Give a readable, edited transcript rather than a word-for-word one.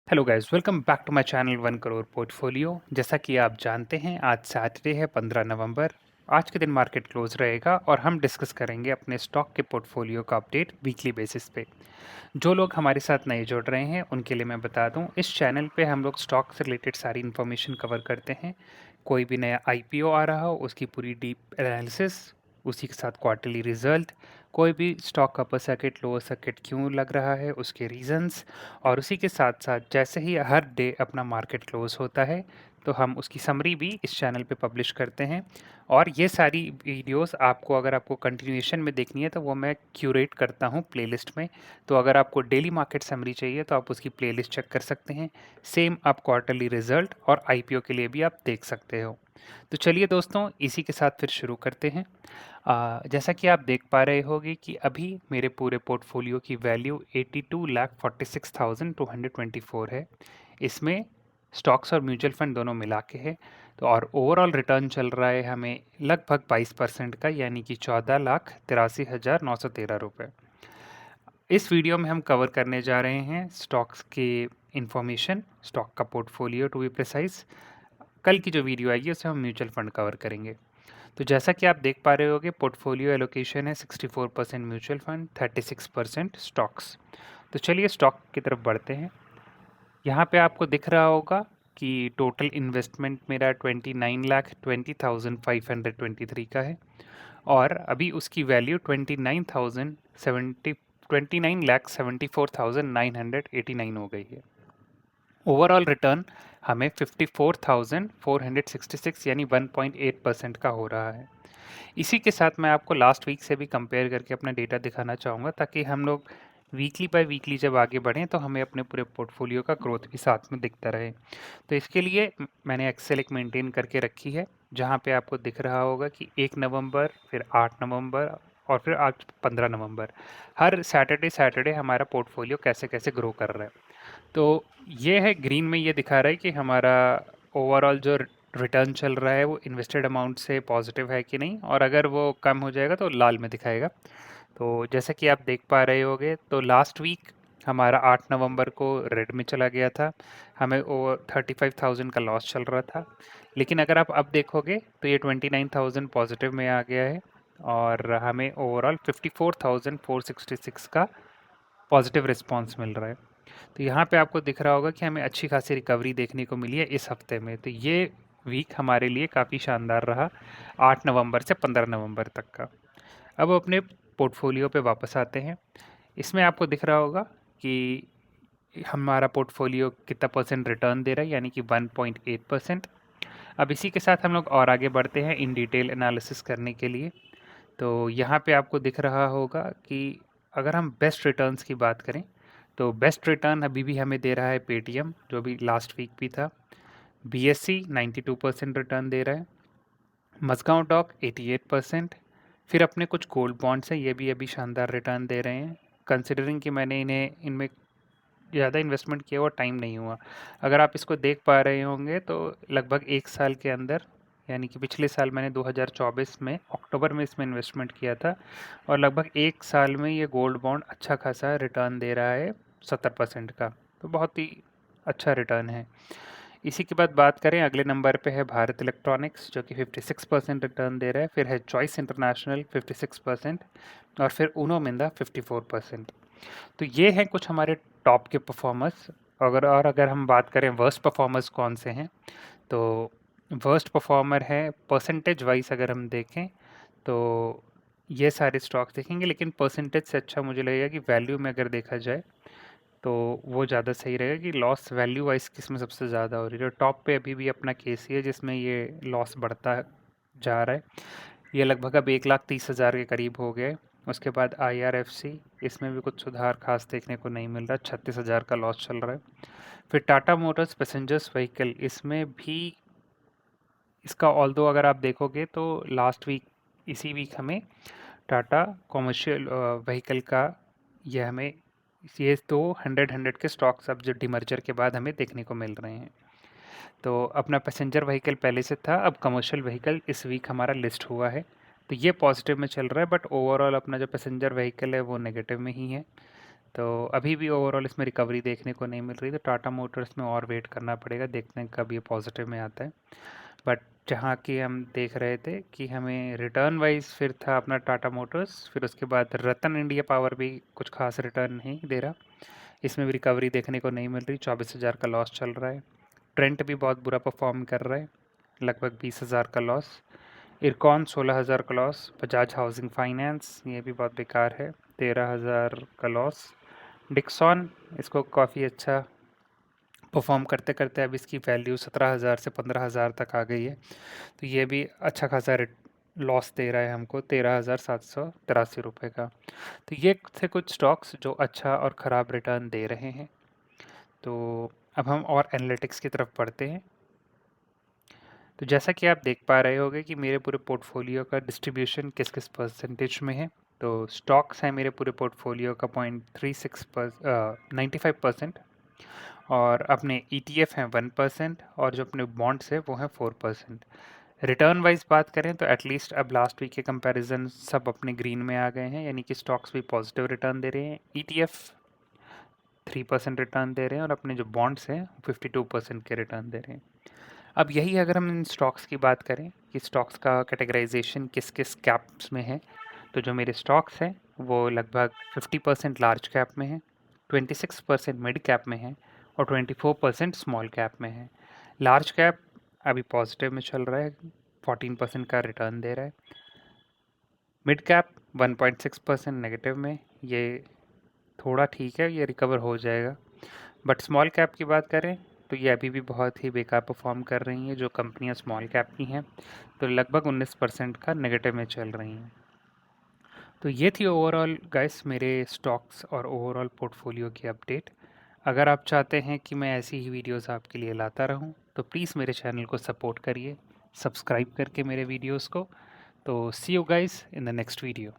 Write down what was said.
Hello guys, welcome back to my channel 1 crore portfolio. जैसा कि आप जानते हैं, आज सैटरडे है 15 नवंबर। आज के दिन मार्केट क्लोज रहेगा और हम डिस्कस करेंगे अपने स्टॉक के पोर्टफोलियो का अपडेट वीकली बेसिस पे। जो लोग हमारे साथ नए जुड़ रहे हैं उनके लिए मैं बता दूं, इस चैनल पे हम लोग स्टॉक से रिलेटेड सारी इन्फॉर्मेशन कवर करते हैं। कोई भी नया आईपीओ आ रहा हो उसकी पूरी डीप एनालिसिस, उसी के साथ क्वार्टरली रिजल्ट, कोई भी स्टॉक का अपर सर्किट लोअर सर्किट क्यों लग रहा है उसके रीजंस, और उसी के साथ साथ जैसे ही हर डे अपना मार्केट क्लोज होता है तो हम उसकी समरी भी इस चैनल पे पब्लिश करते हैं। और ये सारी वीडियोस आपको, अगर आपको कंटिन्यूएशन में देखनी है तो वो मैं क्यूरेट करता हूँ प्लेलिस्ट में। तो अगर आपको डेली मार्केट समरी चाहिए तो आप उसकी प्लेलिस्ट चेक कर सकते हैं। सेम आप क्वार्टरली रिजल्ट और आईपीओ के लिए भी आप देख सकते हो। तो चलिए दोस्तों, इसी के साथ फिर शुरू करते हैं। जैसा कि आप देख पा रहे होंगे कि अभी मेरे पूरे पोर्टफोलियो की वैल्यू 82,46,224 है। इसमें स्टॉक्स और म्यूचुअल फंड दोनों मिला के है। तो और ओवरऑल रिटर्न चल रहा है हमें लगभग 22% का, यानी कि 14,83,913 रुपये। इस वीडियो में हम कवर करने जा रहे हैं स्टॉक्स के इंफॉर्मेशन, स्टॉक का पोर्टफोलियो टू बी प्रिसाइज। कल की जो वीडियो आएगी उसमें हम म्यूचुअल फंड कवर करेंगे। तो जैसा कि आप देख पा रहे होगे, पोर्टफोलियो एलोकेशन है 64% म्यूचुअल फंड, 36% स्टॉक्स। तो चलिए स्टॉक की तरफ बढ़ते हैं। यहाँ पे आपको दिख रहा होगा कि टोटल इन्वेस्टमेंट मेरा 29,20,523 का है और अभी उसकी वैल्यू 29,74,989 हो गई है। ओवरऑल रिटर्न हमें 54,466 यानी 1.8% का हो रहा है। इसी के साथ मैं आपको लास्ट वीक से भी कंपेयर करके अपना डेटा दिखाना चाहूँगा, ताकि हम लोग वीकली बाय वीकली जब आगे बढ़ें तो हमें अपने पूरे पोर्टफोलियो का ग्रोथ भी साथ में दिखता रहे। तो इसके लिए मैंने एक्सेल एक मेंटेन करके रखी है, जहाँ पे आपको दिख रहा होगा कि 1 नवंबर, फिर 8 नवंबर और फिर आज 15 नवंबर, हर सैटरडे सैटरडे हमारा पोर्टफोलियो कैसे कैसे ग्रो कर रहा है। तो ये है ग्रीन में, ये दिखा रहा है कि हमारा ओवरऑल जो रिटर्न चल रहा है वो इन्वेस्टेड अमाउंट से पॉजिटिव है कि नहीं, और अगर वो कम हो जाएगा तो लाल में दिखाएगा। तो जैसा कि आप देख पा रहे होगे, तो लास्ट वीक हमारा 8 नवंबर को रेड में चला गया था। हमें ओवर 35,000 का लॉस चल रहा था। लेकिन अगर आप अब देखोगे तो ये 29,000 पॉजिटिव में आ गया है और हमें ओवरऑल 54,466 का पॉजिटिव रिस्पॉन्स मिल रहा है। तो यहाँ पे आपको दिख रहा होगा कि हमें अच्छी खासी रिकवरी देखने को मिली है इस हफ्ते में। तो ये वीक हमारे लिए काफ़ी शानदार रहा, 8 नवंबर से 15 नवंबर तक का। अब अपने पोर्टफोलियो पे वापस आते हैं। इसमें आपको दिख रहा होगा कि हमारा पोर्टफोलियो कितना परसेंट रिटर्न दे रहा है, यानी कि 1.8%। अब इसी के साथ हम लोग और आगे बढ़ते हैं इन डिटेल एनालिसिस करने के लिए। तो यहाँ पे आपको दिख रहा होगा कि अगर हम बेस्ट रिटर्न्स की बात करें तो बेस्ट रिटर्न अभी भी हमें दे रहा है पेटीएम, जो भी लास्ट वीक भी था। बीएससी 92% रिटर्न दे रहा है। मज़गांव डॉक 88%। फिर अपने कुछ गोल्ड बॉन्ड्स हैं, ये भी अभी शानदार रिटर्न दे रहे हैं, कंसिडरिंग कि मैंने इनमें ज़्यादा इन्वेस्टमेंट किया हुआ टाइम नहीं हुआ। अगर आप इसको देख पा रहे होंगे तो लगभग एक साल के अंदर, यानी कि पिछले साल मैंने 2024 में अक्टूबर में इसमें इन्वेस्टमेंट किया था और लगभग एक साल में ये गोल्ड बॉन्ड अच्छा खासा रिटर्न दे रहा है 70% का। तो बहुत ही अच्छा रिटर्न है। इसी के बाद बात करें, अगले नंबर पे है भारत इलेक्ट्रॉनिक्स जो कि 56% रिटर्न दे रहा है। फिर है चॉइस इंटरनेशनल 56% और फिर उनो मिंदा 54%। तो ये हैं कुछ हमारे टॉप के परफॉर्मर्स। अगर हम बात करें वर्स्ट परफॉर्मर्स कौन से हैं, तो वर्स्ट परफॉर्मर है परसेंटेज वाइज अगर हम देखें तो ये सारे स्टॉक्स देखेंगे, लेकिन परसेंटेज से अच्छा मुझे लगेगा कि वैल्यू में अगर देखा जाए तो वो ज़्यादा सही रहेगा कि लॉस वैल्यू वाइज किस में सबसे ज़्यादा हो रही है। तो टॉप पे अभी भी अपना केसी है जिसमें ये लॉस बढ़ता जा रहा है। ये लगभग अब 1,30,000 के करीब हो गए। उसके बाद IRFC, इसमें भी कुछ सुधार खास देखने को नहीं मिल रहा, 36,000 का लॉस चल रहा है। फिर टाटा मोटर्स पैसेंजर्स व्हीकल, इसमें भी इसका ऑल्दो अगर आप देखोगे तो लास्ट वीक, इसी वीक हमें टाटा कॉमर्शियल व्हीकल का ये तो 100 के स्टॉक्स अब जो डिमर्जर के बाद हमें देखने को मिल रहे हैं। तो अपना पैसेंजर व्हीकल पहले से था, अब कमर्शियल व्हीकल इस वीक हमारा लिस्ट हुआ है। तो ये पॉजिटिव में चल रहा है, बट ओवरऑल अपना जो पैसेंजर व्हीकल है वो नेगेटिव में ही है। तो अभी भी ओवरऑल इसमें रिकवरी देखने को नहीं मिल रही, तो टाटा मोटर्स में और वेट करना पड़ेगा, देखते हैं कब ये पॉजिटिव में आता है। बट जहाँ की हम देख रहे थे कि हमें रिटर्न वाइज फिर था अपना टाटा मोटर्स, फिर उसके बाद रतन इंडिया पावर भी कुछ खास रिटर्न नहीं दे रहा, इसमें भी रिकवरी देखने को नहीं मिल रही, 24,000 का लॉस चल रहा है। ट्रेंट भी बहुत बुरा परफॉर्म कर रहा है, लगभग 20,000 का लॉस। इरकॉन 16,000 का लॉस। बजाज हाउसिंग फाइनेंस ये भी बहुत बेकार है, 13,000 का लॉस। डिक्सॉन, इसको काफ़ी अच्छा परफॉर्म करते करते अब इसकी वैल्यू 17,000 से 15,000 तक आ गई है, तो ये भी अच्छा खासा लॉस दे रहा है हमको, 13,783 रुपये का। तो ये थे कुछ स्टॉक्स जो अच्छा और ख़राब रिटर्न दे रहे हैं। तो अब हम और एनालिटिक्स की तरफ बढ़ते हैं। तो जैसा कि आप देख पा रहे होंगे कि मेरे पूरे पोर्टफोलियो का डिस्ट्रीब्यूशन किस किस परसेंटेज में है। तो स्टॉक्स हैं मेरे पूरे पोर्टफोलियो का 95%, और अपने ETF हैं 1%, और जो अपने बॉन्ड्स हैं वो हैं 4%। रिटर्न वाइज बात करें तो एटलीस्ट अब लास्ट वीक के कंपैरिजन सब अपने ग्रीन में आ गए हैं, यानी कि स्टॉक्स भी पॉजिटिव रिटर्न दे रहे हैं, ETF 3% रिटर्न दे रहे हैं, और अपने जो बॉन्ड्स हैं 52% के रिटर्न दे रहे हैं। अब यही अगर हम इन स्टॉक्स की बात करें कि स्टॉक्स का कैटेगराइजेशन किस किस कैप्स में है, तो जो मेरे स्टॉक्स हैं वो लगभग 50% लार्ज कैप में है, 26% मिड कैप में है, और 24% स्मॉल कैप में है। लार्ज कैप अभी पॉजिटिव में चल रहा है, 14% का रिटर्न दे रहा है। मिड कैप 1.6% नेगेटिव में, ये थोड़ा ठीक है, ये रिकवर हो जाएगा। बट स्मॉल कैप की बात करें तो ये अभी भी बहुत ही बेकार परफॉर्म कर रही हैं जो कंपनियां स्मॉल कैप की हैं, तो लगभग 19% का नेगेटिव में चल रही हैं। तो ये थी ओवरऑल गाइस मेरे स्टॉक्स और ओवरऑल पोर्टफोलियो की अपडेट। अगर आप चाहते हैं कि मैं ऐसी ही वीडियोस आपके लिए लाता रहूं, तो प्लीज़ मेरे चैनल को सपोर्ट करिए, सब्सक्राइब करके मेरे वीडियोस को। तो see you guys in the next video.